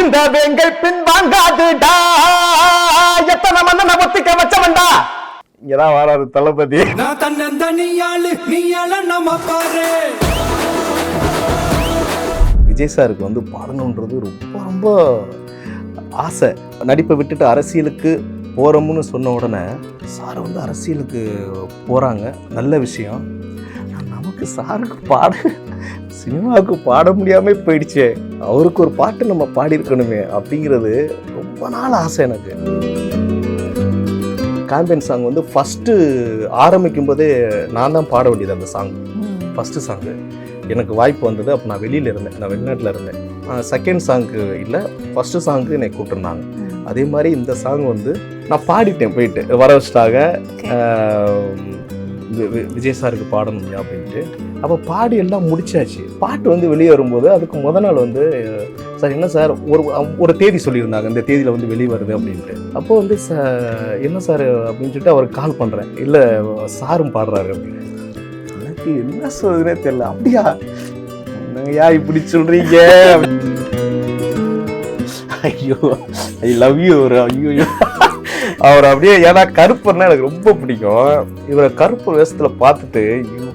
இந்த வேங்கை பின் வாங்காதுடா எத்தனை மண்ண ஒத்திக்க வச்சவன்டா. இங்கதான் வராரு தளபதி. நான் தன்னந்தனியாளு நீ நம்ம பாரு. விஜய் சாருக்கு வந்து பாடணுன்றது ரொம்ப ரொம்ப ஆசை. நடிப்பை விட்டுட்டு அரசியலுக்கு போகிறோம்னு சொன்ன உடனே சார் வந்து அரசியலுக்கு போகிறாங்க, நல்ல விஷயம். நமக்கு சாருக்கு சினிமாவுக்கு பாட முடியாமல் போயிடுச்சே, அவருக்கு ஒரு பாட்டு நம்ம பாடியிருக்கணுமே அப்படிங்கிறது ரொம்ப நாள் ஆசை எனக்கு. கேம்பெயின் சாங் வந்து ஃபஸ்ட்டு ஆரம்பிக்கும் போதே நான் தான் பாட வேண்டியது அந்த சாங். ஃபஸ்ட்டு சாங்கு எனக்கு வாய்ப்பு வந்தது. அப்போ நான் வெளியில் இருந்தேன், நான் வெளிநாட்டில் இருந்தேன். செகண்ட் சாங்க்கு இல்லை, ஃபஸ்ட்டு சாங்க்கு என்னை கூப்பிட்டுருந்தாங்க. அதே மாதிரி இந்த சாங் வந்து நான் பாடிட்டேன், போயிட்டு வர வச்சுட்டாங்க விஜய் சாருக்கு பாடணும் அப்படின்ட்டு. அப்போ பாடி எல்லாம் முடிச்சாச்சு. பாட்டு வந்து வெளியே வரும்போது அதுக்கு முதல் நாள் வந்து சார் என்ன சார் ஒரு தேதி சொல்லியிருந்தாங்க, இந்த தேதியில் வந்து வெளியே வருது அப்படின்ட்டு. அப்போது வந்து என்ன சார் அப்படின்னு சொல்லிட்டு அவருக்கு கால் பண்ணுறேன். இல்லை சாரும் பாடுறாரு அப்படின்னு. எனக்கு என்ன சொல்றதுனே தெரியல. அப்படியா என்னங்கய்யா இப்படி சொல்கிறீங்க? ஐயோ ஐ லவ் யூ. ஐயோ அவர் அப்படியே, ஏன்னா கருப்பர்னா எனக்கு ரொம்ப பிடிக்கும். இவரை கருப்பு வேஷத்தில் பார்த்துட்டு ஐயோ,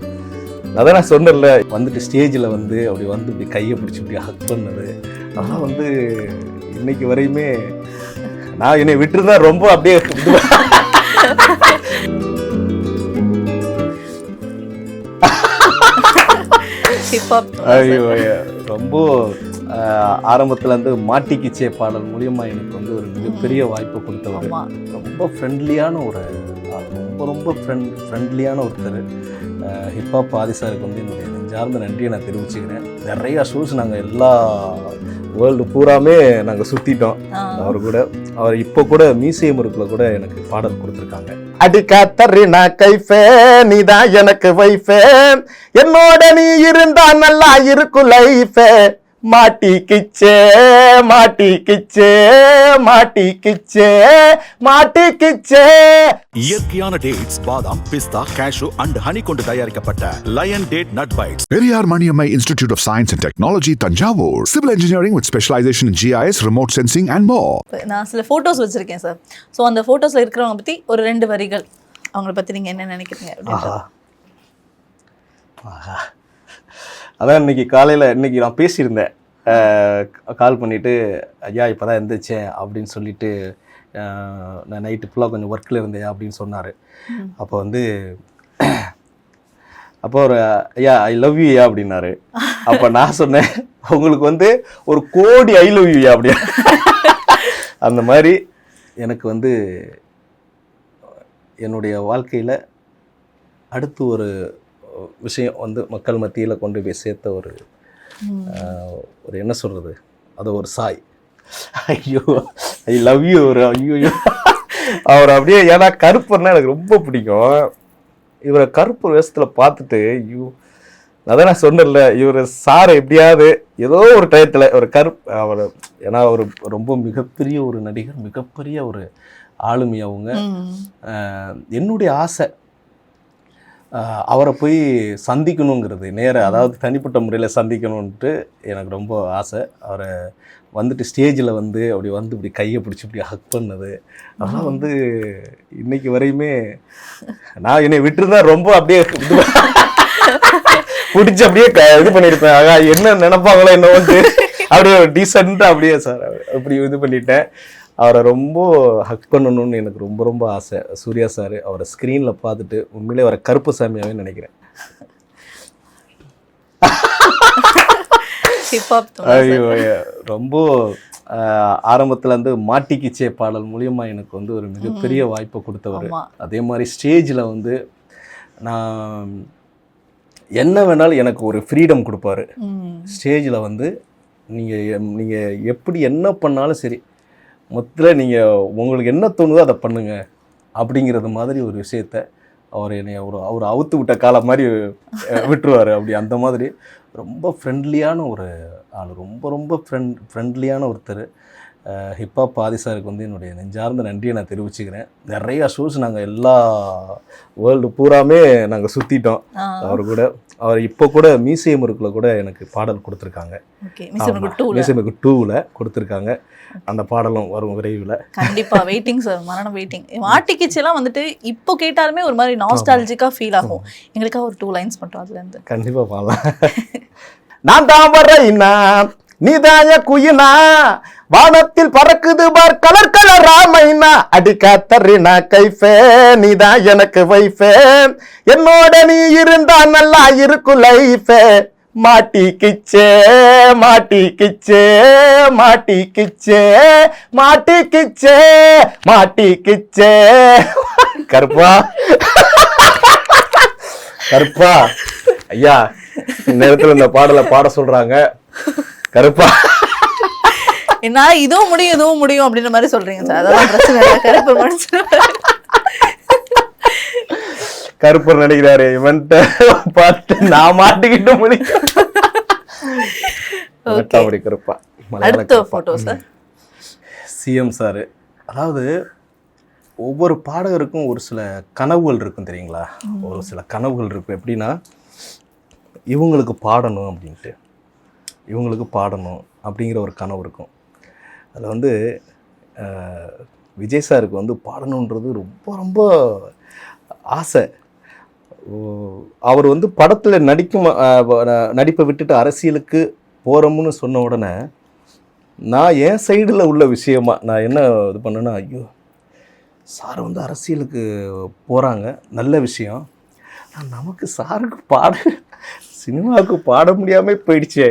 அதான் நான் சொன்னேன்ல, வந்துட்டு ஸ்டேஜில் வந்து அப்படி வந்து இப்படி கையை பிடிச்சி இப்படி ஹக் பண்ணது, அதெல்லாம் வந்து இன்னைக்கு வரையுமே நான் என்னை விட்டுருந்தா ரொம்ப அப்படியே ஐயோ ரொம்ப ஆரம்பத்தில் வந்து மாட்டிக்கிச்சே பாடல் மூலியமா எனக்கு வந்து ஒரு மிகப்பெரிய வாய்ப்பு கொடுத்தவர். ரொம்ப ஃப்ரெண்ட்லியான ஒரு ரொம்ப ரொம்ப ஃப்ரெண்ட்லியான ஒருத்தர். ஹிப்ஹாப் ஆதிசாருக்கு வந்து என்னுடைய நெஞ்சார்ந்த நன்றியை நான் தெரிவிச்சுக்கிறேன். நிறையா ஷோஸ் நாங்கள் எல்லா வேர்ல்டு பூராமே நாங்கள் சுற்றிட்டோம் அவர் கூட. அவர் இப்போ கூட மியூசியம் இருக்குள்ள கூட எனக்கு பாடல் கொடுத்துருக்காங்க. அடிக்கா தர்றினா கைஃபே நீதான் எனக்கு வைஃபே, என்னோட நீ இருந்தா நல்லா இருக்கும் லைஃபே, மாட்டிக்கிச்சே மாட்டிக்கிச்சே மாட்டிக்கிச்சே மாட்டிக்கிச்சே. இயற்கையான டேட்ஸ், பாதாம், பிஸ்தா, கேஷு அண்ட் ஹனி கொண்டு தயாரிக்கப்பட்ட lion date nut bites. Periyar Maniammai institute of science and technology, Thanjavur. Civil engineering with specialization in GIS, remote sensing and more. நான் சில ஃபோட்டோஸ் வச்சிருக்கேன் சார். ஸோ அந்த ஃபோட்டோஸில் இருக்கிறவங்க பற்றி ஒரு 2 வரிகள், அவங்கள பற்றி நீங்கள் என்ன நினைக்கிறீங்க? அதான் இன்னைக்கு நான் பேசியிருந்தேன், கால் பண்ணிவிட்டு ஐயா இப்போ தான் எந்திரிச்சேன் அப்படின்னு சொல்லிட்டு, நான் நைட்டு ஃபுல்லாக கொஞ்சம் ஒர்க்கில் இருந்தேன் அப்படின்னு சொன்னார். அப்போ வந்து ஒரு ஐயா ஐ லவ் யூ அப்படின்னாரு. அப்போ நான் சொன்னேன் உங்களுக்கு வந்து 1 கோடி ஐ லவ் யூ அப்படி. அந்த மாதிரி எனக்கு வந்து என்னுடைய வாழ்க்கையில் அடுத்து ஒரு விஷயம் வந்து மக்கள் மத்தியில் கொண்டு போய் சேர்த்த ஒரு என்ன சொல்கிறது, அது ஒரு சாய். ஐயோ ஐ லவ் யூ. ஐயோ அவர் அப்படியே, ஏன்னா கருப்பர்னா எனக்கு ரொம்ப பிடிக்கும். இவரை கருப்பு வேஷத்தில் பார்த்துட்டு ஐயோ, அதான் நான் சொன்னேன்ல, இவர் சாரை எப்படியாவது ஏதோ ஒரு டயத்தில் ஒரு அவர், ஏன்னா அவர் ரொம்ப மிகப்பெரிய ஒரு நடிகர், மிகப்பெரிய ஒரு ஆளுமை அவங்க. என்னுடைய ஆசை அவரை போய் சந்திக்கணுங்கிறது, அதாவது தனிப்பட்ட முறையில் சந்திக்கணுன்ட்டு எனக்கு ரொம்ப ஆசை. அவரை வந்துட்டு ஸ்டேஜில் வந்து அப்படி வந்து இப்படி கையை பிடிச்சி இப்படி ஹக் பண்ணது, அதெல்லாம் வந்து இன்னைக்கு வரையுமே நான் என்னை விட்டுருந்தா ரொம்ப அப்படியே பிடிச்சி அப்படியே இது பண்ணியிருப்பேன். என்ன நினைப்பாங்களோ என்ன வந்து அப்படியே டீசெண்டாக அப்படியே சார் அப்படி இது பண்ணிட்டேன். அவரை ரொம்ப ஹக் பண்ணணும்னு எனக்கு ரொம்ப ரொம்ப ஆசை. சூர்யா சார் அவரை ஸ்க்ரீனில் பார்த்துட்டு உண்மையிலே அவரை கருப்பு சாமியாகவே நினைக்கிறேன். ஐயோ ரொம்ப ஆரம்பத்தில் வந்து மாட்டிக்கிச்சே பாடல் மூலியமா எனக்கு வந்து ஒரு மிகப்பெரிய வாய்ப்பை கொடுத்தவர். அதே மாதிரி ஸ்டேஜில் வந்து நான் என்ன வேணாலும் எனக்கு ஒரு ஃப்ரீடம் கொடுப்பாரு. ஸ்டேஜில் வந்து நீங்கள் எப்படி என்ன பண்ணாலும் சரி, மொத்தத்தில் நீங்கள் உங்களுக்கு என்ன தோணுதோ அதை பண்ணுங்க அப்படிங்கிறது மாதிரி ஒரு விஷயத்த அவர் என்னை அவர் அவுத்து விட்ட காலம் மாதிரி விட்டுருவார். அப்படி அந்த மாதிரி ரொம்ப ஃப்ரெண்ட்லியான ஒரு ஆள், ரொம்ப ரொம்ப ஃப்ரெண்ட்லியான ஒருத்தர். ஹிப்ஹாப் ஆதி சாருக்கு வந்து என்னுடைய நெஞ்சார்ந்த நன்றியை நான் தெரிவிச்சுக்கிறேன். நிறையா ஷோஸ் நாங்கள் எல்லா வேர்ல்டு பூராமே நாங்கள் சுற்றிட்டோம் அவர் கூட. அவர் இப்போ கூட மியூசியம் இருக்குள்ள கூட எனக்கு பாடல் கொடுத்துருக்காங்க. மியூசியம் 2ல் கொடுத்துருக்காங்க. அந்த பாடலும் வரும் விரைவில். கண்டிப்பாக வெயிட்டிங் சார், மரணம் வெயிட்டிங். மாட்டிக்கிச்செல்லாம் வந்துட்டு இப்போ கேட்டாலுமே ஒரு மாதிரி நாஸ்டாலஜிக்காக ஃபீல் ஆகும். எங்களுக்காக ஒரு 2 லைன்ஸ் மட்டும் அதுலேருந்து கண்டிப்பாக பாடலாம். நான் தான் வர்றேன்னா நீதாய குயினா, வானத்தில் பறக்குது பார் கலர் கலர் ராமைனா, அடிக்கா தர்றினா கைஃபே, நீதான் எனக்கு வைஃபே, என்னோட நீ இருந்தா நல்லா இருக்கும் லைஃபே, மாட்டிக்கிச்சே மாட்டிக்கிச்சே மாட்டிக்கிச்சே மாட்டிக்கிச்சே மாட்டிக்கிச்சே. கருப்பா கருப்பா ஐயா, நேரத்தில் இந்த பாடலை பாட சொல்றாங்க. கருப்பா என்னால இதுவும் முடியும் அப்படின்ற மாதிரி சொல்றீங்க சார். அதான் பிரச்சனை இல்லை. கருப்பர் மனுஷன் கருப்பர் நினைக்கிறாரு இவன்ட்ட பார்த்து நான் மாட்டிக்கிட்டு முடியும். கருப்பா. அடுத்த போட்டோ சார். CM sir. அதாவது ஒவ்வொரு பாடகருக்கும் ஒரு சில கனவுகள் இருக்கும் தெரியுங்களா? ஒரு சில கனவுகள் இருக்கும். எப்படின்னா இவங்களுக்கு பாடணும் அப்படின்ட்டு, இவங்களுக்கு பாடணும் அப்படிங்கிற ஒரு கனவு இருக்கும். அதில் வந்து விஜய் சாருக்கு வந்து பாடணுன்றது ரொம்ப ரொம்ப ஆசை. அவர் வந்து படத்தில் நடிப்பை விட்டுட்டு அரசியலுக்கு போகிறோம்னு சொன்ன உடனே நான் என் சைடில் உள்ள விஷயமா நான் என்ன இது பண்ணேன்னா, ஐயோ சார் வந்து அரசியலுக்கு போகிறாங்க, நல்ல விஷயம். நமக்கு சாருக்கு சினிமாவுக்கு பாட முடியாமல் போயிடுச்சே,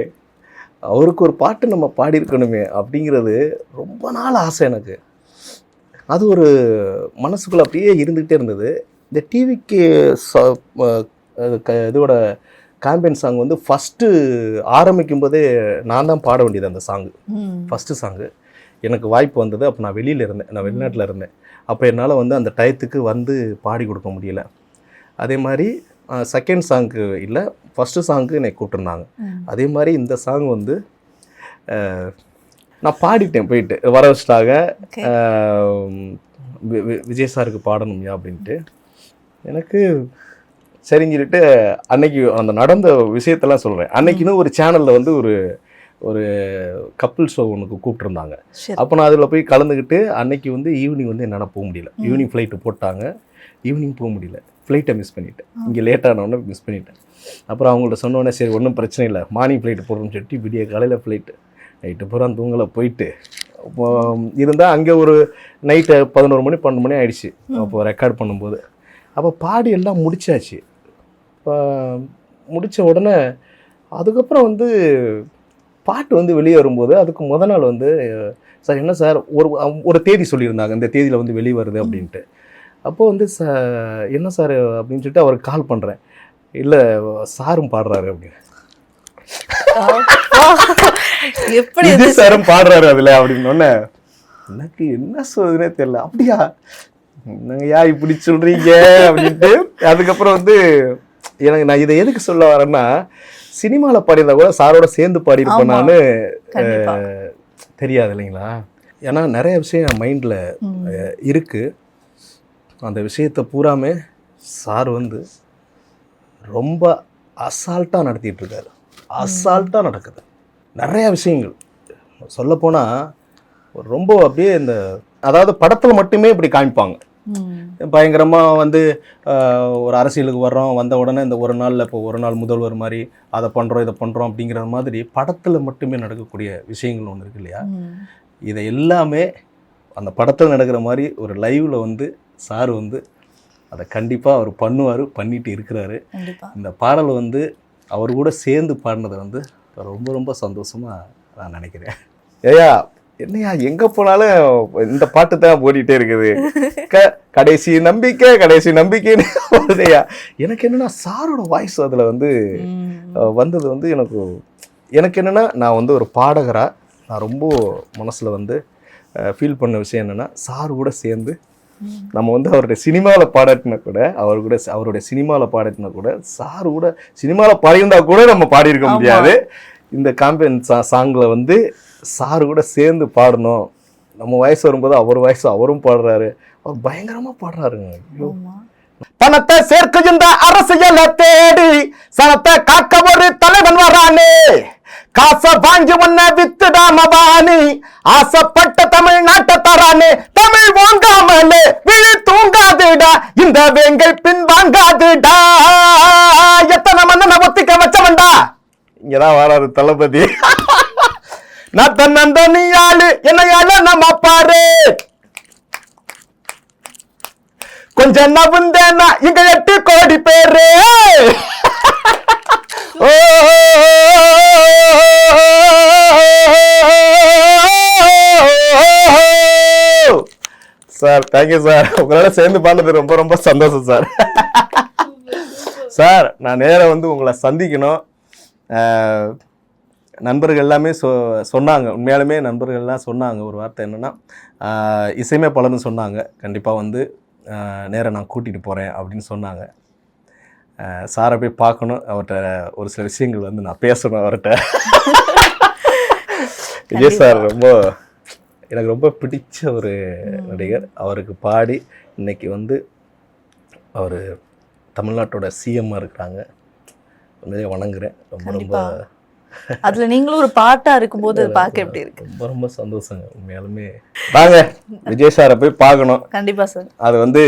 அவருக்கு ஒரு பாட்டு நம்ம பாடியிருக்கணுமே அப்படிங்கிறது ரொம்ப நாள் ஆசை எனக்கு. அது ஒரு மனசுக்குள்ளே அப்படியே இருந்துக்கிட்டே இருந்தது. இந்த டிவிக்கு இதோட கேம்பெயின் சாங் வந்து ஃபஸ்ட்டு ஆரம்பிக்கும் போதே நான் தான் பாட வேண்டியது அந்த சாங்கு. ஃபஸ்ட்டு சாங்கு எனக்கு வாய்ப்பு வந்தது. அப்போ நான் வெளியில் இருந்தேன், நான் வெளிநாட்டில் இருந்தேன். அப்போ என்னால் வந்து அந்த டயத்துக்கு வந்து பாடி கொடுக்க முடியல. அதே மாதிரி செகண்ட் சாங்க்கு இல்லை, ஃபஸ்ட்டு சாங்க்கு என்னை கூப்பிட்டுருந்தாங்க. அதே மாதிரி இந்த சாங் வந்து நான் பாடிட்டேன், போயிட்டு வர வச்சுட்டாங்க. விஜய் சாருக்கு பாடணும்யா அப்படின்ட்டு எனக்கு சரின்னு சொல்லிட்டு அன்னைக்கு அந்த நடந்த விஷயத்தெல்லாம் சொல்கிறேன். அன்னைக்குன்னு ஒரு சேனலில் வந்து ஒரு கப்புள் ஷோ ஒன்றுக்கு கூப்பிட்டுருந்தாங்க. அப்போ நான் அதில் போய் கலந்துக்கிட்டு அன்னைக்கு வந்து ஈவினிங் வந்து என்னால் போக முடியல. ஈவினிங் ஃப்ளைட்டு போட்டாங்க, ஈவினிங் போக முடியல. ஃப்ளைட்டை மிஸ் பண்ணிவிட்டேன், இங்கே லேட்டானோடனே மிஸ் பண்ணிவிட்டேன். அப்புறம் அவங்கள்ட்ட சொன்னோடனே சரி ஒன்றும் பிரச்சனை இல்லை, மார்னிங் ஃப்ளைட்டு போடுறோம்னு சொல்லிட்டு விடிய காலையில் ஃப்ளைட்டு நைட்டு பூரா தூங்கலை போயிட்டு இருந்தால் அங்கே ஒரு நைட்டு 11 மணி 12 மணி ஆகிடுச்சு. அப்போ ரெக்கார்ட் பண்ணும்போது அப்போ பாடி எல்லாம் முடிச்சாச்சு. இப்போ முடித்த உடனே அதுக்கப்புறம் வந்து பாட்டு வந்து வெளியே வரும்போது அதுக்கு முதல் நாள் வந்து சார் என்ன சார் ஒரு தேதி சொல்லியிருந்தாங்க, இந்த தேதியில் வந்து வெளியே வருது அப்படின்ட்டு. அப்போது வந்து என்ன சார் அப்படின்னு சொல்லிட்டு அவருக்கு கால் பண்ணுறேன். இல்லை சாரும் பாடுறாரு அப்படின்னு. எப்படி சாரும் பாடுறாரு அதில் அப்படின்னோடனே எனக்கு என்ன சொல்றதுனே தெரியல. அப்படியா என்னங்கய்யா இப்படி சொல்கிறீங்க அப்படின்ட்டு. அதுக்கப்புறம் வந்து எனக்கு நான் இதை எதுக்கு சொல்ல வரேன்னா, சினிமாவில் பாடியிருந்தா கூட சாரோட சேர்ந்து பாடியிருப்பேனான்னு தெரியாது இல்லைங்களா? ஏன்னா நிறைய விஷயம் என் மைண்டில் இருக்குது. அந்த விஷயத்தை பூராமே சார் வந்து ரொம்ப அசால்ட்டாக நடத்திட்டுருக்காரு. அசால்ட்டாக நடக்குது நிறைய விஷயங்கள். சொல்லப்போனால் ரொம்ப அப்படியே இந்த அதாவது படத்தில் மட்டுமே இப்படி காமிப்பாங்க. பயங்கரமாக வந்து ஒரு அரசியலுக்கு வர்றோம், வந்த உடனே இந்த ஒரு நாளில் இப்போ ஒரு நாள் முதல்வர் மாதிரி அதை பண்ணுறோம் இதை பண்ணுறோம் அப்படிங்கிற மாதிரி படத்தில் மட்டுமே நடக்கக்கூடிய விஷயங்கள் ஒன்று இருக்கு இல்லையா? இதை எல்லாமே அந்த படத்தில் நடக்கிற மாதிரி ஒரு லைவில் வந்து சார் வந்து அதை கண்டிப்பாக அவர் பண்ணுவார், பண்ணிட்டு இருக்கிறாரு. இந்த பாடல் வந்து அவர் கூட சேர்ந்து பாடினதை வந்து ரொம்ப ரொம்ப சந்தோஷமாக நான் நினைக்கிறேன். ஏயா என்னையா எங்கே போனாலும் இந்த பாட்டு தான் ஓடிட்டே இருக்குது, கடைசி நம்பிக்கை கடைசி நம்பிக்கைன்னு வருதையா. எனக்கு என்னென்னா சாரோட வாய்ஸ் அதில் வந்து வந்தது வந்து எனக்கு என்னென்னா, நான் வந்து ஒரு பாடகராக நான் ரொம்ப மனசில் வந்து ஃபீல் பண்ண விஷயம் என்னென்னா, சார் கூட சேர்ந்து நம்ம வந்து அவருடைய சினிமாவில் பாடினா கூட அவருடைய சினிமாவில் பாடினா கூட சார் கூட சினிமாவில் பாடியிருந்தா கூட நம்ம பாடியிருக்க முடியாது. இந்த காம்பெயின் சாங்கில் வந்து சார் கூட சேர்ந்து பாடணும் நம்ம வயசு வரும்போது அவர் வயசு அவரும் பாடுறாரு, அவர் பயங்கரமாக பாடுறாருங்க. ஐயோ, ஆமா. பணத்தை சேர்க்குகின்ற அரசியலை தேடி சனத்தை காக்க ஒரு தலைவன் வரானே, காசை வாங்கி உன்னை வித்துடாம வாணி ஆசைப்பட்ட தமிழ்நாட்டை தரானே, தமிழ் வாங்காமலே விழி தூங்காதுடா இந்த வேங்கை பின் வாங்காதுடா, எத்தனை மன்னனை ஒத்திக்க வச்சவன்டா. இங்கதான் வராரு தளபதி. நான் தன்னந்த நீ ஆளு என்னையால நம்ம பாரு, கொஞ்சம் நவுந்தேனா இங்க 8 கோடி பேரு. ஓ சார் தேங்க்யூ சார், உங்களோட சேர்ந்து பாடுறது ரொம்ப ரொம்ப சந்தோஷம் சார். சார் நான் நேராக வந்து உங்களை சந்திக்கணும். நண்பர்கள் எல்லாமே சொன்னாங்க, உண்மையாலுமே நண்பர்கள்லாம் சொன்னாங்க ஒரு வார்த்தை என்னென்னா, இசையமைப்பாளர்னு சொன்னாங்க, கண்டிப்பாக வந்து நேராக நான் கூட்டிகிட்டு போகிறேன் அப்படின்னு சொன்னாங்க. சாரை போய் பார்க்கணும், அவர்கிட்ட ஒரு சில விஷயங்கள் வந்து நான் பேசணும் அவர்கிட்ட. விஜய் சார் எனக்கு ரொம்ப பிடிச்ச ஒரு நடிகர். அவருக்கு பாடி இன்னைக்கு வந்து அவர் தமிழ்நாட்டோட சிஎம்மாக இருக்கிறாங்க. உண்மையிலே வணங்குறேன். ரொம்ப ரொம்ப அதுல நீங்களும் ஒரு பாட்டா இருக்கும்போது அது பார்க்க எப்படி இருக்கு? ரொம்ப ரொம்ப சந்தோஷங்க. உண்மையாலுமே வாங்க விஜய் சாரை போய் பார்க்கணும். கண்டிப்பா சார், அது வந்து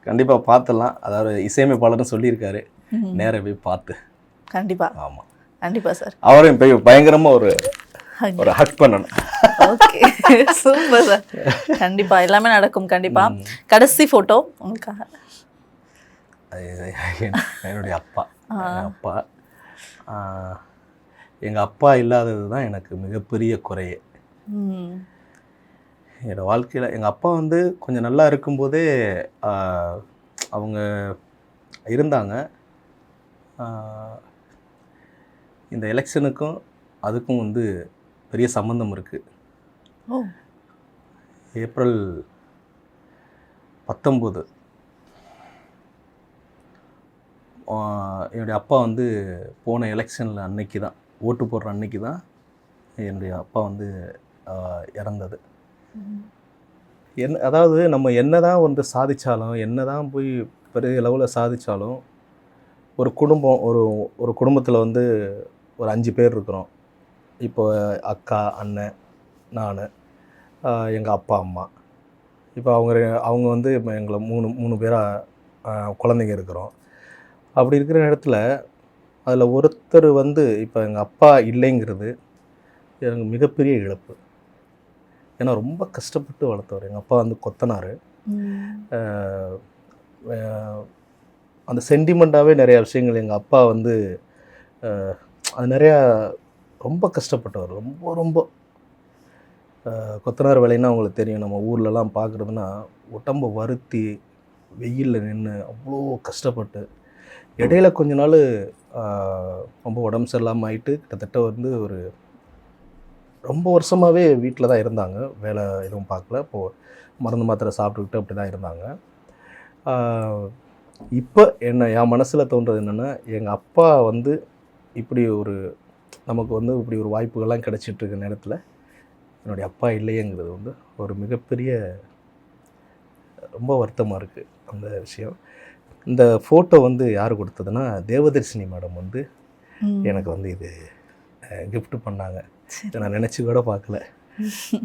கண்டிப்பா பார்த்துடலாம். அதாவது இசையமைப்பாளர்னு சொல்லியிருக்காரு, நேர போய் பார்த்து. கண்டிப்பா. ஆமா கண்டிப்பா சார், அவரையும் போய் பயங்கரமா ஒரு ஹக் பண்ணணும். Okay, super sir. கண்டிப்பா எல்லாமே நடக்கும். கண்டிப்பா. கடைசி போட்டோ உங்களுக்காக. என்னுடைய அப்பா. எங்கள் அப்பா இல்லாதது தான் எனக்கு மிகப்பெரிய குறையே. என்னோடய வாழ்க்கையில் எங்கள் அப்பா வந்து கொஞ்சம் நல்லா இருக்கும்போதே அவங்க இருந்தாங்க. இந்த எலெக்ஷனுக்கும் அதுக்கும் வந்து பெரிய சம்பந்தம் இருக்குது. ஏப்ரல் 19 என்னுடைய அப்பா வந்து போன எலெக்ஷனில் அன்னைக்கு தான், ஓட்டு போடுற அன்னைக்கு தான் என்னுடைய அப்பா வந்து இறந்தது. அதாவது நம்ம என்ன தான் வந்து சாதித்தாலும், என்ன தான் போய் பெரிய லெவலில் சாதித்தாலும், ஒரு குடும்பம் ஒரு குடும்பத்தில் வந்து ஒரு 5 பேர் இருக்கிறோம். இப்போ அக்கா, அண்ணன், நான், எங்கள் அப்பா, அம்மா. இப்போ அவங்க வந்து எங்களை 3 பேராக குழந்தைங்க இருக்கிறோம். அப்படி இருக்கிற இடத்துல அதில் ஒருத்தர் வந்து இப்போ எங்கள் அப்பா இல்லைங்கிறது எனக்கு மிகப்பெரிய இழப்பு. ஏன்னா ரொம்ப கஷ்டப்பட்டு வளர்த்தவர். எங்கள் அப்பா வந்து கொத்தனார். அந்த சென்டிமெண்ட்டாகவே நிறையா விஷயங்கள் எங்கள் அப்பா வந்து அது நிறையா ரொம்ப கஷ்டப்பட்டவர். ரொம்ப ரொம்ப கொத்தனார் வேலைன்னா அவங்களுக்கு தெரியும். நம்ம ஊர்லலாம் பார்க்குறதுனா உடம்பை வருத்தி வெயிலில் நின்று அவ்வளோ கஷ்டப்பட்டு, இடையில கொஞ்ச நாள் ரொம்ப உடம்பு சரியில்லாமல் ஆகிட்டு கிட்டத்தட்ட வந்து ஒரு ரொம்ப வருஷமாகவே வீட்டில் தான் இருந்தாங்க. வேலை எதுவும் பார்க்கல. இப்போது மருந்து மாத்திரை சாப்பிட்டுக்கிட்டு அப்படி தான் இருந்தாங்க. இப்போ என் மனசில் தோன்றது என்னென்னா, எங்கள் அப்பா வந்து இப்படி நமக்கு வந்து இப்படி ஒரு வாய்ப்புகள்லாம் கிடச்சிட்ருக்க நேரத்தில் என்னுடைய அப்பா இல்லையேங்கிறது வந்து ஒரு மிகப்பெரிய ரொம்ப வருத்தமாக இருக்குது அந்த விஷயம். இந்த ஃபோட்டோ வந்து யார் கொடுத்ததுன்னா, தேவதர்ஷினி மேடம் வந்து எனக்கு வந்து இது கிஃப்ட் பண்ணாங்க. நான் நினச்சி கூட பார்க்கல.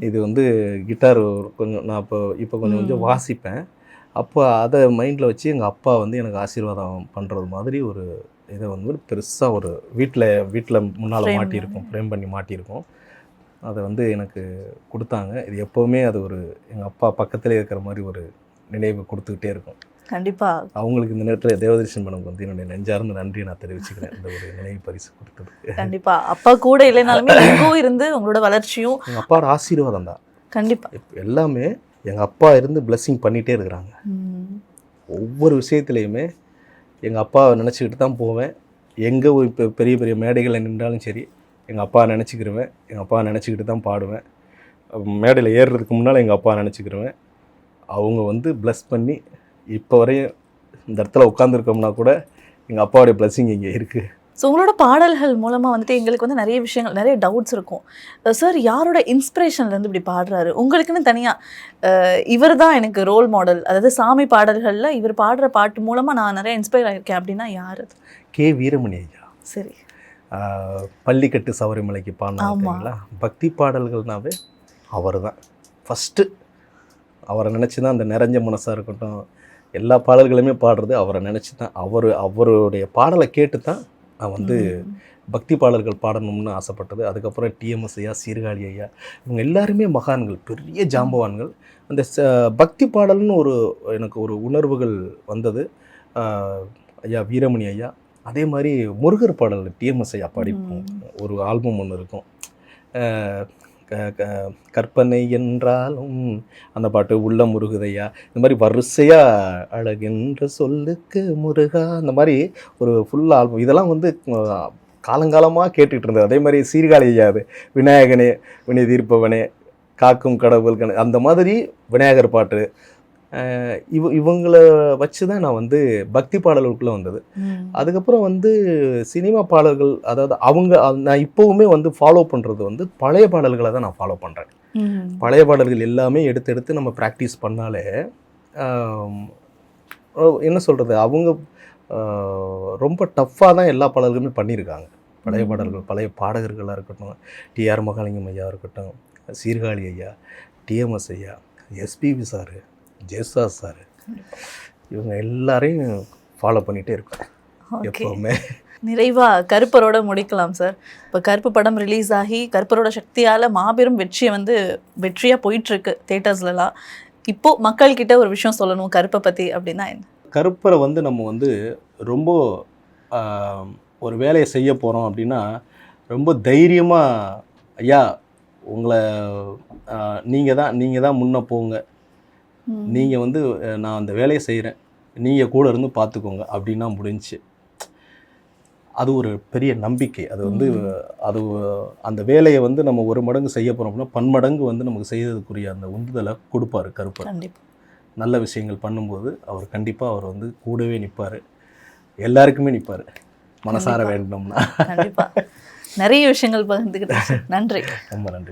இது வந்து கிட்டார் கொஞ்சம் நான் இப்போ கொஞ்சம் வாசிப்பேன். அப்போ அதை மைண்டில் வச்சு எங்கள் அப்பா வந்து எனக்கு ஆசீர்வாதம் பண்ணுறது மாதிரி ஒரு இதை வந்து பெருசாக ஒரு வீட்டில் முன்னால் மாட்டியிருக்கோம், ஃப்ரேம் பண்ணி மாட்டியிருக்கோம். அதை வந்து எனக்கு கொடுத்தாங்க. இது எப்போவுமே அது எங்கள் அப்பா பக்கத்துலேயே இருக்கிற மாதிரி ஒரு நினைவு கொடுத்துக்கிட்டே இருக்கும். கண்டிப்பாக அவங்களுக்கு இந்த நேரத்தில் தேவதர்ஷன் மேடம் வந்து என்னுடைய நெஞ்சார்ந்த நன்றியை நான் தெரிவிச்சுக்கிறேன், இந்த ஒரு நினைவு பரிசு கொடுத்ததுக்கு. கண்டிப்பாக அப்பா கூட இல்லைனாலுமே எங்கோ இருந்து உங்களோட வளர்ச்சியும் எங்கள் அப்பாவோட ஆசீர்வாதம் தான். கண்டிப்பாக இப்போ எல்லாமே எங்கள் அப்பா இருந்து பிளெஸ்ஸிங் பண்ணிகிட்டே இருக்கிறாங்க. ஒவ்வொரு விஷயத்துலையுமே எங்கள் அப்பாவை நினச்சிக்கிட்டு தான் போவேன். எங்கே இப்போ பெரிய பெரிய மேடைகளில் நின்றாலும் சரி எங்கள் அப்பா நினச்சிக்கிருவேன். எங்கள் அப்பா நினச்சிக்கிட்டு தான் பாடுவேன். மேடையில் ஏறுறதுக்கு முன்னால் எங்கள் அப்பா நினச்சிக்கிருவேன். அவங்க வந்து ப்ளஸ் பண்ணி இப்போ வரையும் இந்த இடத்துல உட்காந்துருக்கோம்னா கூட எங்கள் அப்பாவுடைய பிளெஸ்ஸிங் இங்கே இருக்குது. ஸோ உங்களோட பாடல்கள் மூலமாக வந்துட்டு எங்களுக்கு வந்து நிறைய விஷயங்கள், நிறைய டவுட்ஸ் இருக்கும். சார் யாரோட இன்ஸ்பிரேஷன்லேருந்து இப்படி பாடுறாரு? உங்களுக்குன்னு தனியாக இவர் தான் எனக்கு ரோல் மாடல், அதாவது சாமி பாடல்களில் இவர் பாடுற பாட்டு மூலமாக நான் நிறைய இன்ஸ்பயர் ஆகியிருக்கேன் அப்படின்னா யார் அது? கே வீரமணி ஐயா. சரி. பள்ளிக்கட்டு சபரிமலைக்கு பாடினாங்களா, பக்தி பாடல்கள்னாவே அவர் தான் ஃபஸ்ட்டு. அவரை நினச்சி தான் அந்த நிறைஞ்ச மனசாக இருக்கட்டும், எல்லா பாடல்களுமே பாடுறது அவரை நினச்சி தான். அவருடைய பாடலை கேட்டு தான் நான் வந்து பக்தி பாடல்கள் பாடணும்னு ஆசைப்பட்டது. அதுக்கப்புறம் டிஎம்எஸ் ஐயா, சீர்காழி ஐயா, இவங்க எல்லாருமே மகான்கள், பெரிய ஜாம்பவான்கள். அந்த பக்தி பாடல்னு எனக்கு ஒரு உணர்வுகள் வந்தது ஐயா வீரமணி ஐயா. அதே மாதிரி முருகர் பாடல் டிஎம்எஸ் ஐயா பாடிப்போம். ஒரு ஆல்பம் ஒன்று இருக்கும், கற்பனை என்றாலும் அந்த பாட்டு உள்ள முருகுதையா. இந்த மாதிரி வரிசையாக அழகென்ற சொல்லுக்கு முருகா, அந்த மாதிரி ஒரு ஃபுல் ஆல்பம். இதெல்லாம் வந்து காலங்காலமாக கேட்டுக்கிட்டு இருந்தது. அதே மாதிரி சீர்காழி ஐயா, அது விநாயகனே வினை தீர்ப்பவனே காக்கும் கடவுள் அந்த மாதிரி விநாயகர் பாட்டு. இவங்களை வச்சு தான் நான் வந்து பக்தி பாடல்களுக்குள்ளே வந்தது. அதுக்கப்புறம் வந்து சினிமா பாடல்கள், அதாவது நான் இப்போவுமே வந்து ஃபாலோ பண்ணுறது வந்து பழைய பாடல்களை தான் நான் ஃபாலோ பண்ணுறேன். பழைய பாடல்கள் எல்லாமே எடுத்து நம்ம ப்ராக்டிஸ் பண்ணாலே என்ன சொல்கிறது, அவங்க ரொம்ப டஃப்பாக தான் எல்லா பாடல்களுமே பண்ணியிருக்காங்க. பழைய பாடல்கள், பழைய பாடகர்களாக இருக்கட்டும், டிஆர் மகாலிங்கம் ஐயா இருக்கட்டும், சீர்காழி ஐயா, டிஎம்எஸ் ஐயா, எஸ்பிபி சாரு, ஜெயசுதாஸ் சார், இவங்க எல்லாரையும் ஃபாலோ பண்ணிகிட்டே இருக்கேன் எப்போவுமே. நிறைவாக கருப்பரோட முடிக்கலாம் சார். இப்போ கருப்பு படம் ரிலீஸ் ஆகி கருப்பரோட சக்தியால் மாபெரும் வெற்றியாக போயிட்டுருக்கு தேட்டர்ஸ்லலாம். இப்போது மக்கள்கிட்ட ஒரு விஷயம் சொல்லணும் கருப்பை பற்றி அப்படின்னா என்ன? கருப்பரை வந்து நம்ம வந்து ரொம்ப ஒரு வேலையை செய்ய போகிறோம் அப்படின்னா ரொம்ப தைரியமாக, ஐயா உங்களை நீங்கள் தான் முன்ன போங்க, நீங்கள் வந்து நான் அந்த வேலையை செய்கிறேன், நீங்கள் கூட இருந்து பார்த்துக்கோங்க அப்படின்னா முடிஞ்சு. அது ஒரு பெரிய நம்பிக்கை. அது வந்து அந்த வேலையை வந்து நம்ம ஒரு மடங்கு செய்ய போகிறோம் அப்படின்னா பன்மடங்கு வந்து நமக்கு செய்யறதுக்குரிய அந்த உந்துதலை கொடுப்பார் கருப்பர். கண்டிப்பாக நல்ல விஷயங்கள் பண்ணும்போது அவர் கண்டிப்பாக அவர் வந்து கூடவே நிற்பார், எல்லாருக்குமே நிற்பார், மனசார வேண்டோம்னா. கண்டிப்பாக நிறைய விஷயங்கள் பகிர்ந்துக்கிட்டேன். நன்றி. ரொம்ப நன்றி.